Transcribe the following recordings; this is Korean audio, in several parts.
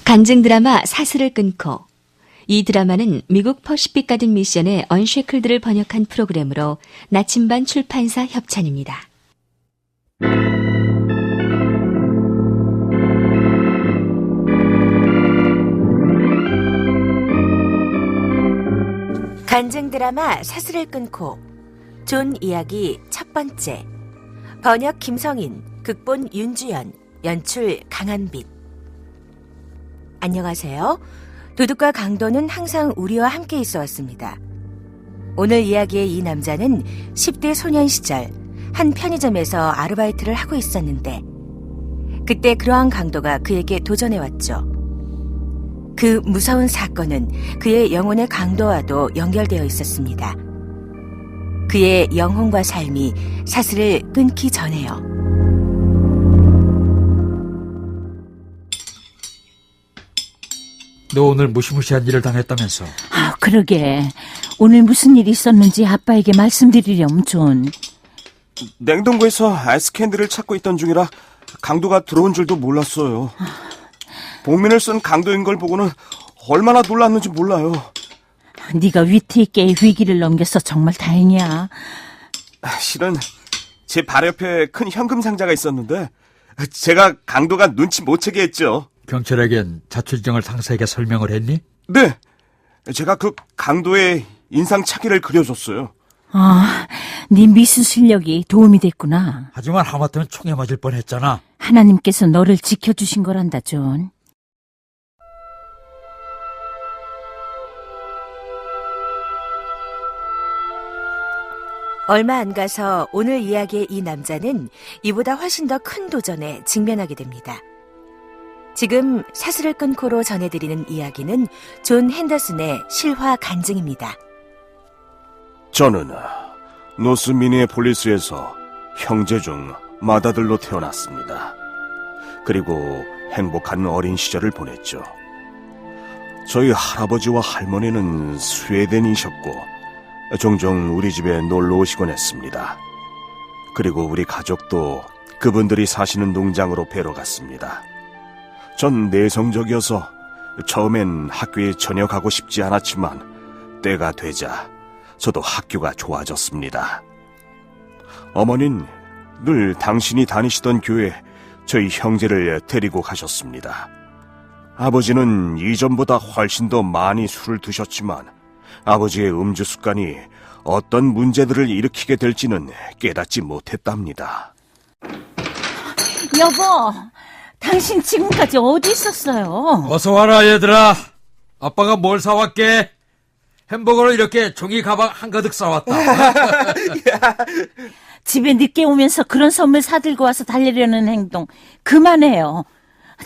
간증 드라마 사슬을 끊고. 이 드라마는 미국 퍼시픽 가든 미션의 언쉐클드를 번역한 프로그램으로 나침반 출판사 협찬입니다. 간증 드라마 사슬을 끊고. 존 이야기 첫 번째. 번역 김성인, 극본 윤주연, 연출 강한빛. 안녕하세요. 도둑과 강도는 항상 우리와 함께 있어 왔습니다. 오늘 이야기의 이 남자는 10대 소년 시절 한 편의점에서 아르바이트를 하고 있었는데 그때 그러한 강도가 그에게 도전해왔죠. 그 무서운 사건은 그의 영혼의 강도와도 연결되어 있었습니다. 그의 영혼과 삶이 사슬을 끊기 전에요. 너 오늘 무시무시한 일을 당했다면서. 그러게. 오늘 무슨 일이 있었는지 아빠에게 말씀드리렴, 존. 냉동고에서 아이스캔디를 찾고 있던 중이라 강도가 들어온 줄도 몰랐어요. 복면을 쓴 강도인 걸 보고는 얼마나 놀랐는지 몰라요. 네가 위트 있게 위기를 넘겨서 정말 다행이야. 실은 제 발 옆에 큰 현금 상자가 있었는데 제가 강도가 눈치 못 채게 했죠. 경찰에겐 자초지종을 상세하게 설명을 했니? 네, 제가 그 강도의 인상착의를 그려줬어요. 네 미술 실력이 도움이 됐구나. 하지만 하마터면 총에 맞을 뻔했잖아. 하나님께서 너를 지켜주신 거란다, 존. 얼마 안 가서 오늘 이야기의 이 남자는 이보다 훨씬 더 큰 도전에 직면하게 됩니다. 지금 사슬을 끊고로 전해드리는 이야기는 존 핸더슨의 실화 간증입니다. 저는 노스 미니애폴리스에서 형제 중 맏아들로 태어났습니다. 그리고 행복한 어린 시절을 보냈죠. 저희 할아버지와 할머니는 스웨덴이셨고 종종 우리 집에 놀러 오시곤 했습니다. 그리고 우리 가족도 그분들이 사시는 농장으로 뵈러 갔습니다. 전 내성적이어서 처음엔 학교에 전혀 가고 싶지 않았지만 때가 되자 저도 학교가 좋아졌습니다. 어머니는 늘 당신이 다니시던 교회에 저희 형제를 데리고 가셨습니다. 아버지는 이전보다 훨씬 더 많이 술을 드셨지만 아버지의 음주 습관이 어떤 문제들을 일으키게 될지는 깨닫지 못했답니다. 여보, 당신 지금까지 어디 있었어요? 어서 와라 얘들아. 아빠가 뭘 사왔게? 햄버거를 이렇게 종이 가방 한가득 싸왔다. 집에 늦게 오면서 그런 선물 사들고 와서 달래려는 행동 그만해요.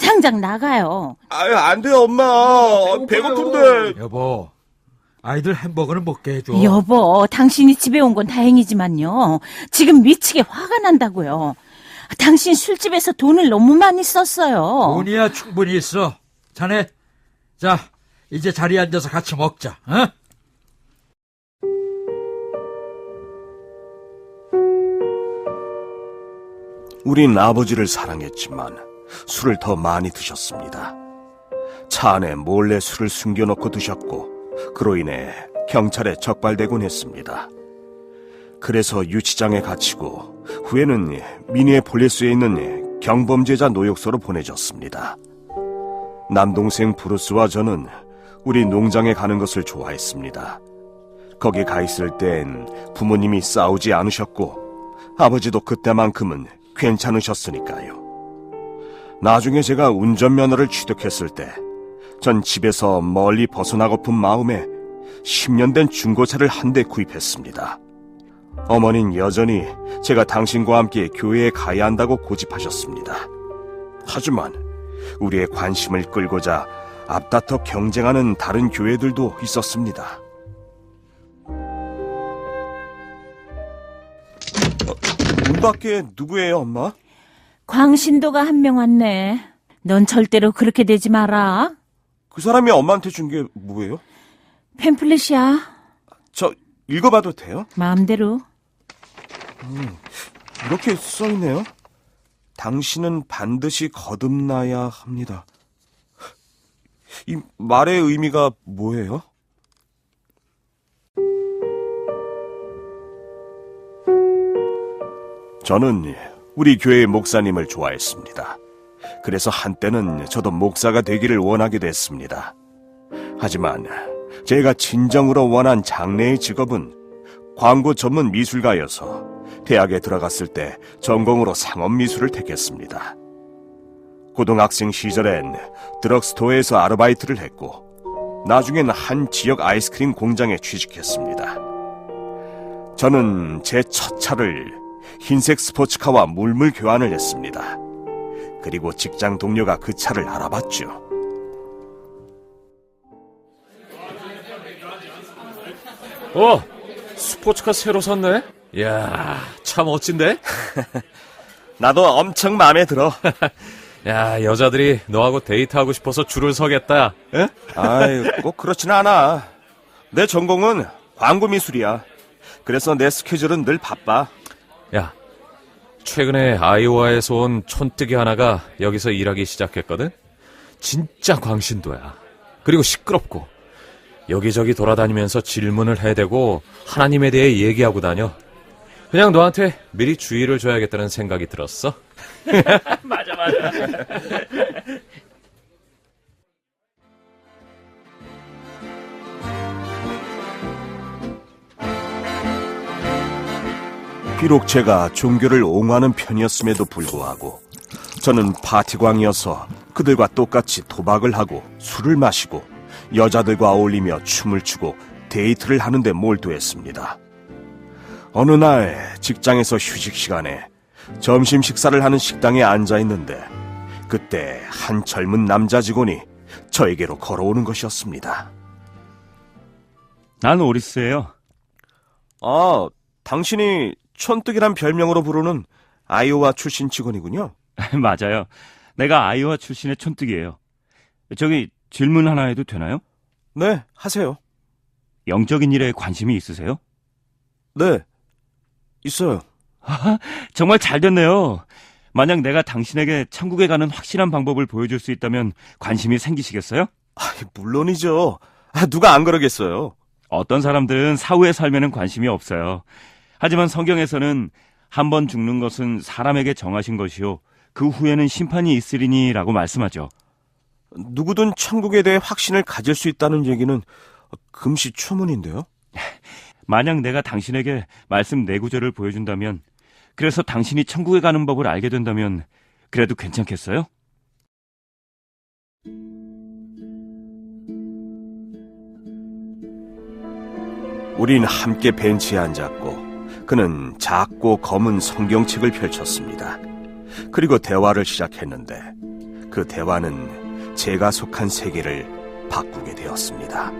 당장 나가요. 안 돼요, 엄마. 배고픈데. 여보, 아이들 햄버거를 먹게 해줘. 여보, 당신이 집에 온 건 다행이지만요. 지금 미치게 화가 난다고요. 당신 술집에서 돈을 너무 많이 썼어요. 돈이야 충분히 있어. 자네, 자, 이제 자리에 앉아서 같이 먹자. 어? 우린 아버지를 사랑했지만 술을 더 많이 드셨습니다. 차 안에 몰래 술을 숨겨놓고 드셨고 그로 인해 경찰에 적발되곤 했습니다. 그래서 유치장에 갇히고 후에는 미니애폴리스에 있는 경범죄자 노역소로 보내졌습니다. 남동생 브루스와 저는 우리 농장에 가는 것을 좋아했습니다. 거기 가 있을 땐 부모님이 싸우지 않으셨고 아버지도 그때만큼은 괜찮으셨으니까요. 나중에 제가 운전면허를 취득했을 때 전 집에서 멀리 벗어나고픈 마음에 10년 된 중고차를 한 대 구입했습니다. 어머니는 여전히 제가 당신과 함께 교회에 가야 한다고 고집하셨습니다. 하지만 우리의 관심을 끌고자 앞다퉈 경쟁하는 다른 교회들도 있었습니다. 문 밖에 누구예요, 엄마? 광신도가 한 명 왔네. 넌 절대로 그렇게 되지 마라. 그 사람이 엄마한테 준 게 뭐예요? 팸플릿이야. 저 읽어봐도 돼요? 마음대로. 이렇게 써있네요. 당신은 반드시 거듭나야 합니다. 이 말의 의미가 뭐예요? 저는 우리 교회의 목사님을 좋아했습니다. 그래서 한때는 저도 목사가 되기를 원하게 됐습니다. 하지만 제가 진정으로 원한 장래의 직업은 광고 전문 미술가여서 대학에 들어갔을 때 전공으로 상업미술을 택했습니다. 고등학생 시절엔 드럭스토어에서 아르바이트를 했고 나중엔 한 지역 아이스크림 공장에 취직했습니다. 저는 제 첫 차를 흰색 스포츠카와 물물 교환을 했습니다. 그리고 직장 동료가 그 차를 알아봤죠. 스포츠카 새로 샀네? 이야, 참 멋진데? 나도 엄청 마음에 들어. 야, 여자들이 너하고 데이트하고 싶어서 줄을 서겠다. 에? 아이, 꼭 그렇진 않아. 내 전공은 광고 미술이야. 그래서 내 스케줄은 늘 바빠. 야, 최근에 아이오와에서 온 촌뜨기 하나가 여기서 일하기 시작했거든? 진짜 광신도야. 그리고 시끄럽고 여기저기 돌아다니면서 질문을 해대고 하나님에 대해 얘기하고 다녀. 그냥 너한테 미리 주의를 줘야겠다는 생각이 들었어. 맞아. 비록 제가 종교를 옹호하는 편이었음에도 불구하고 저는 파티광이어서 그들과 똑같이 도박을 하고 술을 마시고 여자들과 어울리며 춤을 추고 데이트를 하는데 몰두했습니다. 어느 날 직장에서 휴식 시간에 점심 식사를 하는 식당에 앉아 있는데 그때 한 젊은 남자 직원이 저에게로 걸어오는 것이었습니다. 난 오리스예요. 아, 당신이 촌뜨기란 별명으로 부르는 아이오와 출신 직원이군요. 맞아요. 내가 아이오와 출신의 촌뜨기예요. 저기 질문 하나 해도 되나요? 네, 하세요. 영적인 일에 관심이 있으세요? 네, 있어요. 정말 잘 됐네요. 만약 내가 당신에게 천국에 가는 확실한 방법을 보여줄 수 있다면 관심이 생기시겠어요? 물론이죠. 누가 안 그러겠어요. 어떤 사람들은 사후의 삶에는 관심이 없어요. 하지만 성경에서는 한 번 죽는 것은 사람에게 정하신 것이요 그 후에는 심판이 있으리니 라고 말씀하죠. 누구든 천국에 대해 확신을 가질 수 있다는 얘기는 금시초문인데요. 만약 내가 당신에게 말씀 4구절을 보여준다면, 그래서 당신이 천국에 가는 법을 알게 된다면 그래도 괜찮겠어요? 우린 함께 벤치에 앉았고 그는 작고 검은 성경책을 펼쳤습니다. 그리고 대화를 시작했는데 그 대화는 제가 속한 세계를 바꾸게 되었습니다.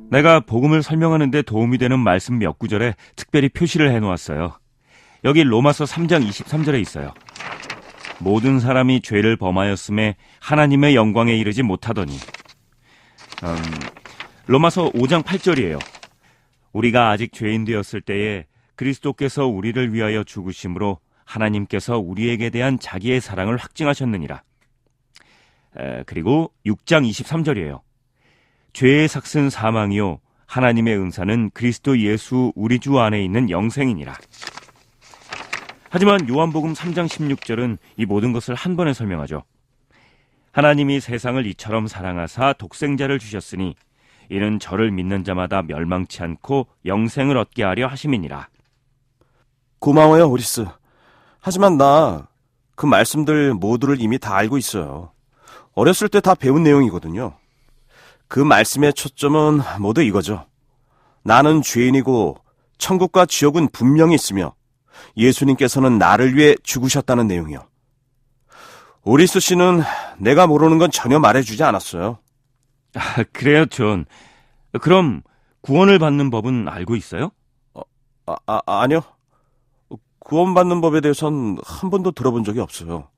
내가 복음을 설명하는 데 도움이 되는 말씀 몇 구절에 특별히 표시를 해놓았어요. 여기 로마서 3장 23절에 있어요. 모든 사람이 죄를 범하였음에 하나님의 영광에 이르지 못하더니. 로마서 5장 8절이에요. 우리가 아직 죄인 되었을 때에 그리스도께서 우리를 위하여 죽으심으로 하나님께서 우리에게 대한 자기의 사랑을 확증하셨느니라. 그리고 6장 23절이에요. 죄의 삭은 사망이요 하나님의 은사는 그리스도 예수 우리 주 안에 있는 영생이니라. 하지만 요한복음 3장 16절은 이 모든 것을 한 번에 설명하죠. 하나님이 세상을 이처럼 사랑하사 독생자를 주셨으니 이는 저를 믿는 자마다 멸망치 않고 영생을 얻게 하려 하심이니라. 고마워요, 오리스. 하지만 나 그 말씀들 모두를 이미 다 알고 있어요. 어렸을 때 다 배운 내용이거든요. 그 말씀의 초점은 모두 이거죠. 나는 죄인이고 천국과 지옥은 분명히 있으며 예수님께서는 나를 위해 죽으셨다는 내용이요. 오리스 씨는 내가 모르는 건 전혀 말해주지 않았어요. 그래요, 존. 그럼 구원을 받는 법은 알고 있어요? 아니요. 구원받는 법에 대해선 한 번도 들어본 적이 없어요.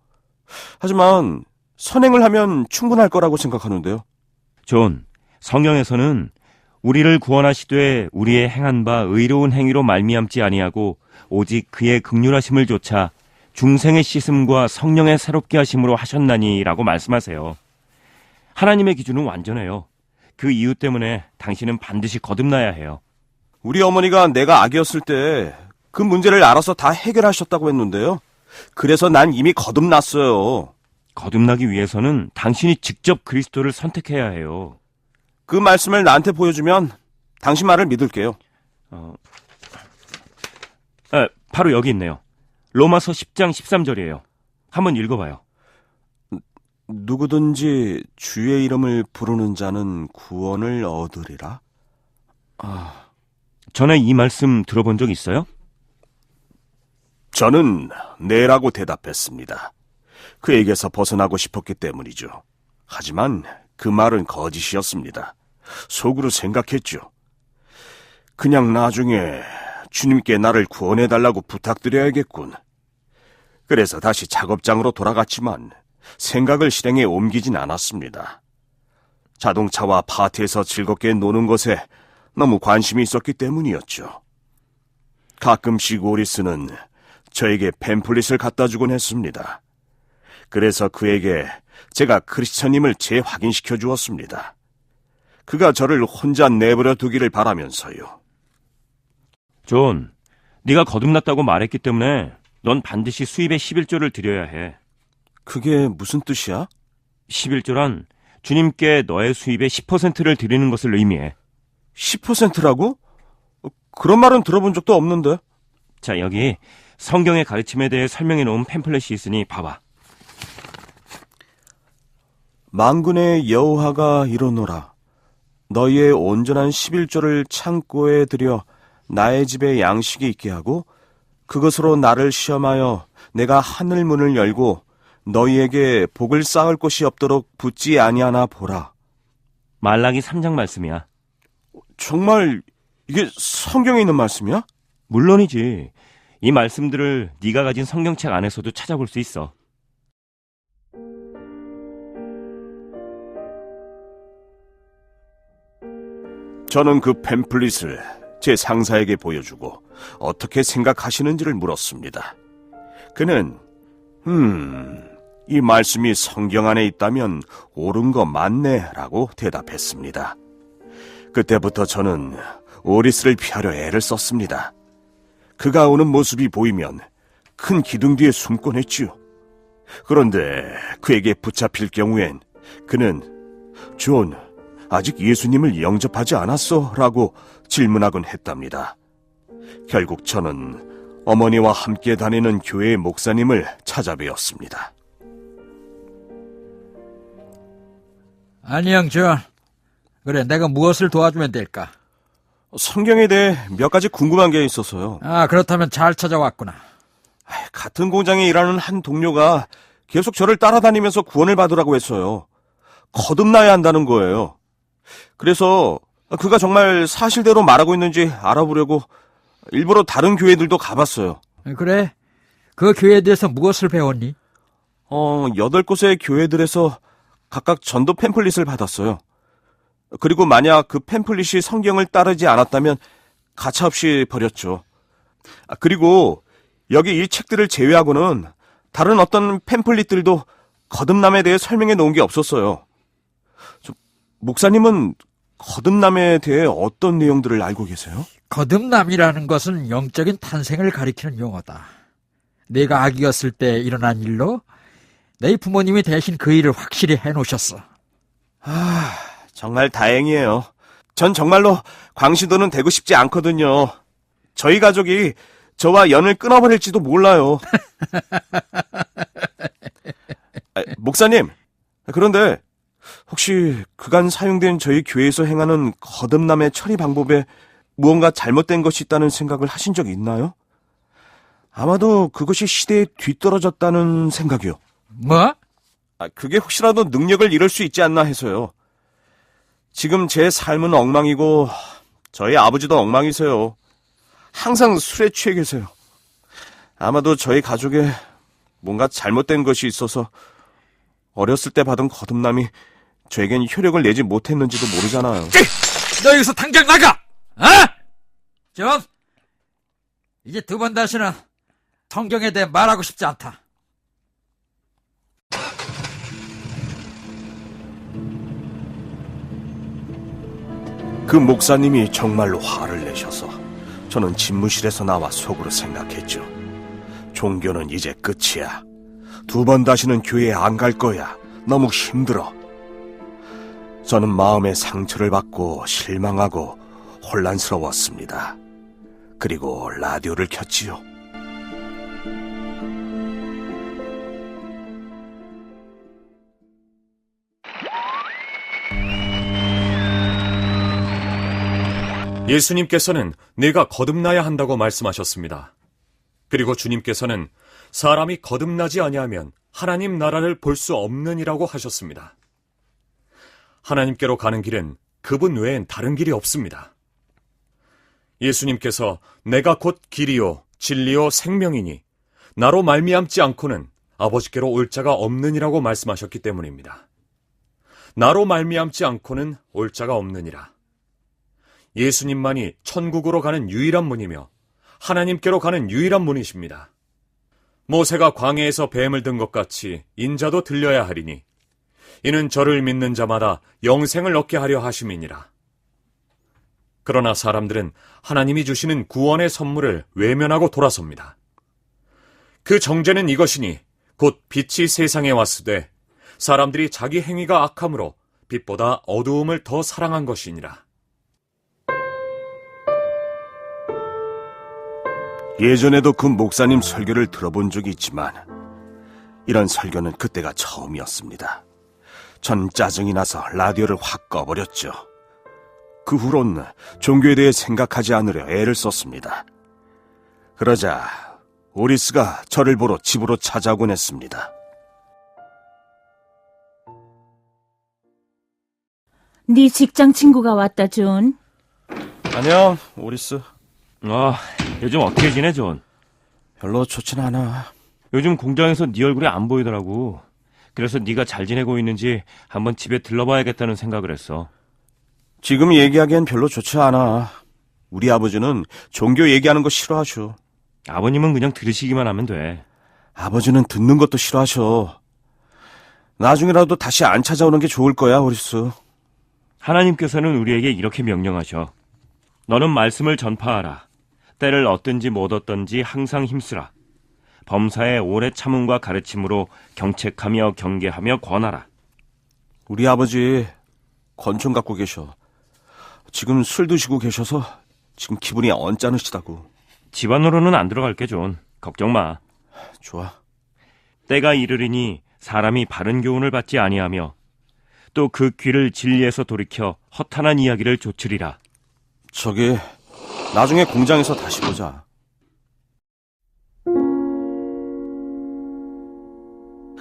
하지만 선행을 하면 충분할 거라고 생각하는데요. 존, 성경에서는 우리를 구원하시되 우리의 행한 바 의로운 행위로 말미암지 아니하고 오직 그의 긍휼하심을 조차 중생의 씻음과 성령의 새롭게 하심으로 하셨나니 라고 말씀하세요. 하나님의 기준은 완전해요. 그 이유 때문에 당신은 반드시 거듭나야 해요. 우리 어머니가 내가 아기였을 때 그 문제를 알아서 다 해결하셨다고 했는데요. 그래서 난 이미 거듭났어요. 거듭나기 위해서는 당신이 직접 그리스도를 선택해야 해요. 그 말씀을 나한테 보여주면 당신 말을 믿을게요. 바로 여기 있네요. 로마서 10장 13절이에요. 한번 읽어봐요. 누구든지 주의 이름을 부르는 자는 구원을 얻으리라. 전에 이 말씀 들어본 적 있어요? 저는 네라고 대답했습니다. 그에게서 벗어나고 싶었기 때문이죠. 하지만 그 말은 거짓이었습니다. 속으로 생각했죠. 그냥 나중에 주님께 나를 구원해달라고 부탁드려야겠군. 그래서 다시 작업장으로 돌아갔지만 생각을 실행에 옮기진 않았습니다. 자동차와 파티에서 즐겁게 노는 것에 너무 관심이 있었기 때문이었죠. 가끔씩 오리스는 저에게 팸플릿을 갖다 주곤 했습니다. 그래서 그에게 제가 크리스천임을 재확인시켜 주었습니다. 그가 저를 혼자 내버려 두기를 바라면서요. 존, 네가 거듭났다고 말했기 때문에 넌 반드시 수입의 11조를 드려야 해. 그게 무슨 뜻이야? 11조란 주님께 너의 수입의 10%를 드리는 것을 의미해. 10%라고? 그런 말은 들어본 적도 없는데. 자, 여기 성경의 가르침에 대해 설명해 놓은 팸플렛이 있으니 봐봐. 만군의 여호와가 이르노라. 너희의 온전한 11조를 창고에 들여 나의 집에 양식이 있게 하고 그것으로 나를 시험하여 내가 하늘 문을 열고 너희에게 복을 쌓을 곳이 없도록 붙지 아니하나 보라. 말라기 3장 말씀이야. 정말 이게 성경에 있는 말씀이야? 물론이지. 이 말씀들을 네가 가진 성경책 안에서도 찾아볼 수 있어. 저는 그 팸플릿을 제 상사에게 보여주고 어떻게 생각하시는지를 물었습니다. 그는 이 말씀이 성경 안에 있다면 옳은 거 맞네 라고 대답했습니다. 그때부터 저는 오리스를 피하려 애를 썼습니다. 그가 오는 모습이 보이면 큰 기둥 뒤에 숨곤 했지요. 그런데 그에게 붙잡힐 경우엔 그는 존, 아직 예수님을 영접하지 않았어? 라고 질문하곤 했답니다. 결국 저는 어머니와 함께 다니는 교회 목사님을 찾아뵈었습니다. 안녕, 존. 그래, 내가 무엇을 도와주면 될까? 성경에 대해 몇 가지 궁금한 게 있어서요. 그렇다면 잘 찾아왔구나. 같은 공장에 일하는 한 동료가 계속 저를 따라다니면서 구원을 받으라고 했어요. 거듭나야 한다는 거예요. 그래서 그가 정말 사실대로 말하고 있는지 알아보려고 일부러 다른 교회들도 가봤어요. 그래? 그 교회에 대해서 무엇을 배웠니? 8곳의 교회들에서 각각 전도 팸플릿을 받았어요. 그리고 만약 그 팸플릿이 성경을 따르지 않았다면 가차없이 버렸죠. 그리고 여기 이 책들을 제외하고는 다른 어떤 팸플릿들도 거듭남에 대해 설명해 놓은 게 없었어요. 목사님은 거듭남에 대해 어떤 내용들을 알고 계세요? 거듭남이라는 것은 영적인 탄생을 가리키는 용어다. 내가 아기였을 때 일어난 일로 내 부모님이 대신 그 일을 확실히 해놓으셨어. 정말 다행이에요. 전 정말로 광신도는 되고 싶지 않거든요. 저희 가족이 저와 연을 끊어버릴지도 몰라요. 목사님, 그런데 혹시 그간 사용된 저희 교회에서 행하는 거듭남의 처리 방법에 무언가 잘못된 것이 있다는 생각을 하신 적 있나요? 아마도 그것이 시대에 뒤떨어졌다는 생각이요. 뭐? 그게 혹시라도 능력을 잃을 수 있지 않나 해서요. 지금 제 삶은 엉망이고 저희 아버지도 엉망이세요. 항상 술에 취해 계세요. 아마도 저희 가족에 뭔가 잘못된 것이 있어서 어렸을 때 받은 거듭남이 저에겐 효력을 내지 못했는지도 모르잖아요. 너 여기서 당장 나가! 존! 이제 2번 다시는 성경에 대해 말하고 싶지 않다. 그 목사님이 정말로 화를 내셔서 저는 집무실에서 나와 속으로 생각했죠. 종교는 이제 끝이야. 2번 다시는 교회에 안 갈 거야. 너무 힘들어. 저는 마음의 상처를 받고 실망하고 혼란스러웠습니다. 그리고 라디오를 켰지요. 예수님께서는 내가 거듭나야 한다고 말씀하셨습니다. 그리고 주님께서는 사람이 거듭나지 아니하면 하나님 나라를 볼 수 없느니라고 하셨습니다. 하나님께로 가는 길은 그분 외엔 다른 길이 없습니다. 예수님께서 내가 곧 길이요 진리요 생명이니 나로 말미암지 않고는 아버지께로 올 자가 없느니라고 말씀하셨기 때문입니다. 나로 말미암지 않고는 올 자가 없느니라. 예수님만이 천국으로 가는 유일한 문이며 하나님께로 가는 유일한 문이십니다. 모세가 광야에서 뱀을 든 것 같이 인자도 들려야 하리니 이는 저를 믿는 자마다 영생을 얻게 하려 하심이니라. 그러나 사람들은 하나님이 주시는 구원의 선물을 외면하고 돌아섭니다. 그 정죄는 이것이니 곧 빛이 세상에 왔으되 사람들이 자기 행위가 악함으로 빛보다 어두움을 더 사랑한 것이니라. 예전에도 그 목사님 설교를 들어본 적이 있지만 이런 설교는 그때가 처음이었습니다. 전 짜증이 나서 라디오를 확 꺼버렸죠. 그 후론 종교에 대해 생각하지 않으려 애를 썼습니다. 그러자 오리스가 저를 보러 집으로 찾아오곤 했습니다. 네 직장 친구가 왔다, 존. 안녕, 오리스. 요즘 어떻게 지내, 존? 별로 좋진 않아. 요즘 공장에서 네 얼굴이 안 보이더라고. 그래서 네가 잘 지내고 있는지 한번 집에 들러봐야겠다는 생각을 했어. 지금 얘기하기엔 별로 좋지 않아. 우리 아버지는 종교 얘기하는 거 싫어하셔. 아버님은 그냥 들으시기만 하면 돼. 아버지는 듣는 것도 싫어하셔. 나중에라도 다시 안 찾아오는 게 좋을 거야, 오리스. 하나님께서는 우리에게 이렇게 명령하셔. 너는 말씀을 전파하라. 때를 얻든지 못 얻든지 항상 힘쓰라. 범사에 오래 참음과 가르침으로 경책하며 경계하며 권하라. 우리 아버지 권총 갖고 계셔. 지금 술 드시고 계셔서 지금 기분이 언짢으시다고. 집안으로는 안 들어갈게, 존. 걱정 마. 좋아. 때가 이르리니 사람이 바른 교훈을 받지 아니하며 또 그 귀를 진리에서 돌이켜 허탄한 이야기를 조추리라. 저기 나중에 공장에서 다시 보자.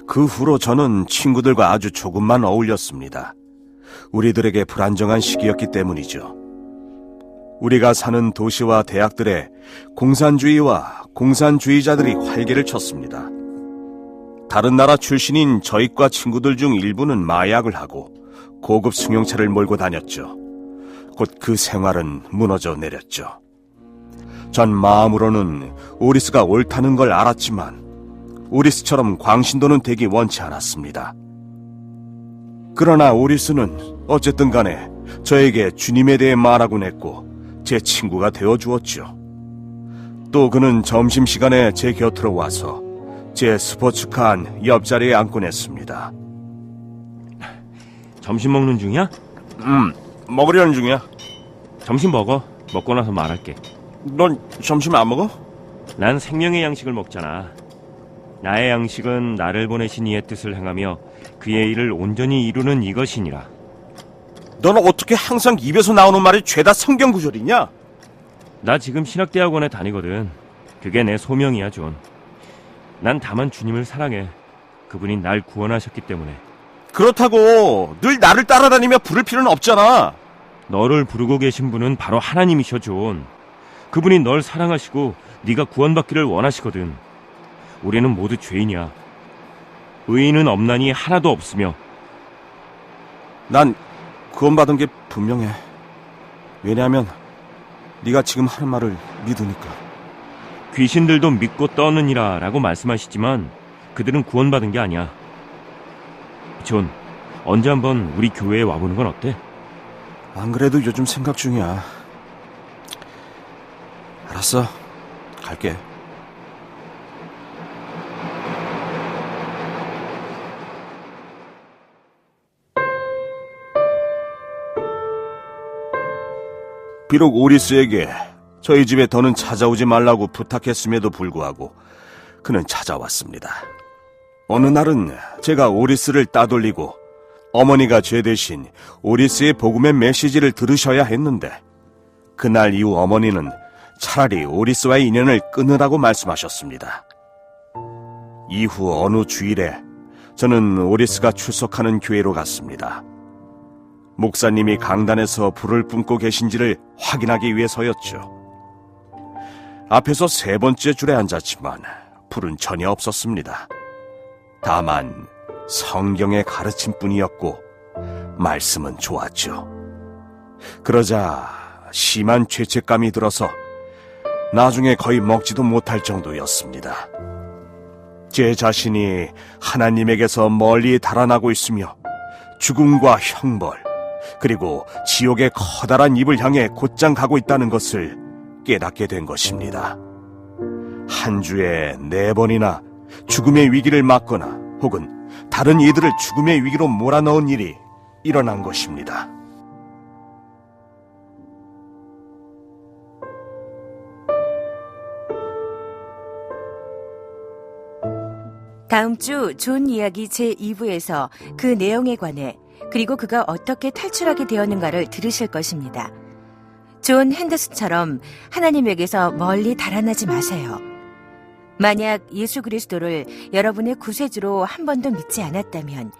그 후로 저는 친구들과 아주 조금만 어울렸습니다. 우리들에게 불안정한 시기였기 때문이죠. 우리가 사는 도시와 대학들에 공산주의와 공산주의자들이 활개를 쳤습니다. 다른 나라 출신인 저희과 친구들 중 일부는 마약을 하고 고급 승용차를 몰고 다녔죠. 곧 그 생활은 무너져 내렸죠. 전 마음으로는 오리스가 옳다는 걸 알았지만 오리스처럼 광신도는 되기 원치 않았습니다. 그러나 오리스는 어쨌든 간에 저에게 주님에 대해 말하곤 했고 제 친구가 되어주었죠. 또 그는 점심시간에 제 곁으로 와서 제 스포츠카 안 옆자리에 앉곤 했습니다. 점심 먹는 중이야? 먹으려는 중이야. 점심 먹어. 먹고 나서 말할게. 넌 점심 안 먹어? 난 생명의 양식을 먹잖아. 나의 양식은 나를 보내신 이의 뜻을 행하며 그의 일을 온전히 이루는 이것이니라. 너는 어떻게 항상 입에서 나오는 말이 죄다 성경 구절이냐? 나 지금 신학대학원에 다니거든. 그게 내 소명이야, 존. 난 다만 주님을 사랑해. 그분이 날 구원하셨기 때문에. 그렇다고 늘 나를 따라다니며 부를 필요는 없잖아. 너를 부르고 계신 분은 바로 하나님이셔, 존. 그분이 널 사랑하시고 네가 구원받기를 원하시거든. 우리는 모두 죄인이야. 의인은 없나니 하나도 없으며. 난 구원받은 게 분명해. 왜냐하면 네가 지금 하는 말을 믿으니까. 귀신들도 믿고 떠느니라 라고 말씀하시지만 그들은 구원받은 게 아니야. 존, 언제 한번 우리 교회에 와보는 건 어때? 안 그래도 요즘 생각 중이야. 알았어. 갈게. 비록 오리스에게 저희 집에 더는 찾아오지 말라고 부탁했음에도 불구하고 그는 찾아왔습니다. 어느 날은 제가 오리스를 따돌리고 어머니가 제 대신 오리스의 복음의 메시지를 들으셔야 했는데 그날 이후 어머니는 차라리 오리스와의 인연을 끊으라고 말씀하셨습니다. 이후 어느 주일에 저는 오리스가 출석하는 교회로 갔습니다. 목사님이 강단에서 불을 뿜고 계신지를 확인하기 위해서였죠. 앞에서 3번째 줄에 앉았지만 불은 전혀 없었습니다. 다만 성경의 가르침뿐이었고 말씀은 좋았죠. 그러자 심한 죄책감이 들어서 나중에 거의 먹지도 못할 정도였습니다. 제 자신이 하나님에게서 멀리 달아나고 있으며 죽음과 형벌 그리고 지옥의 커다란 입을 향해 곧장 가고 있다는 것을 깨닫게 된 것입니다. 한 주에 4번이나 죽음의 위기를 맞거나 혹은 다른 이들을 죽음의 위기로 몰아넣은 일이 일어난 것입니다. 다음 주 존 이야기 제2부에서 그 내용에 관해 그리고 그가 어떻게 탈출하게 되었는가를 들으실 것입니다. 존 핸더슨처럼 하나님에게서 멀리 달아나지 마세요. 만약 예수 그리스도를 여러분의 구세주로 한 번도 믿지 않았다면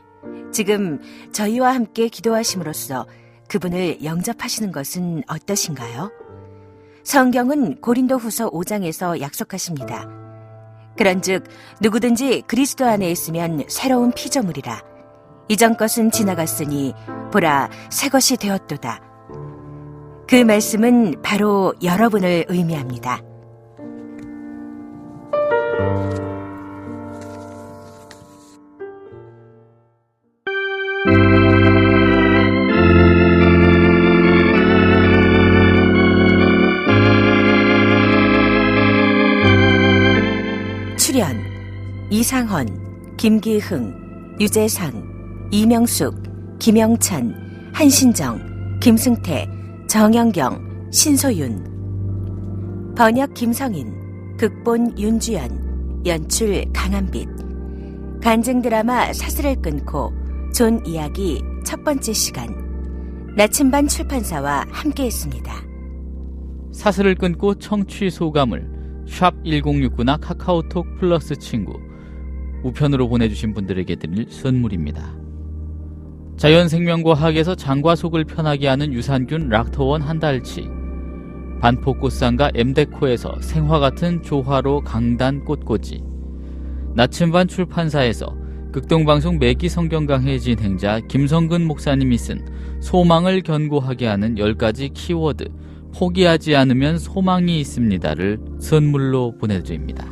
지금 저희와 함께 기도하심으로써 그분을 영접하시는 것은 어떠신가요? 성경은 고린도후서 5장에서 약속하십니다. 그런즉 누구든지 그리스도 안에 있으면 새로운 피조물이라. 이전 것은 지나갔으니 보라 새 것이 되었도다. 그 말씀은 바로 여러분을 의미합니다. 출연 이상헌, 김기흥, 유재상, 이명숙, 김영찬, 한신정, 김승태, 정영경, 신소윤. 번역 김성인, 극본 윤주연, 연출 강한빛. 간증 드라마 사슬을 끊고 존 이야기 첫 번째 시간. 나침반 출판사와 함께했습니다. 사슬을 끊고 청취 소감을 샵 1069나 카카오톡 플러스 친구 우편으로 보내주신 분들에게 드릴 선물입니다. 자연생명과학에서 장과 속을 편하게 하는 유산균 락토원 한 달치, 반포꽃상가 엠데코에서 생화같은 조화로 강단 꽃꽂이, 나침반 출판사에서 극동방송 매기 성경강해 진행자 김성근 목사님이 쓴 소망을 견고하게 하는 10가지 키워드 포기하지 않으면 소망이 있습니다를 선물로 보내드립니다.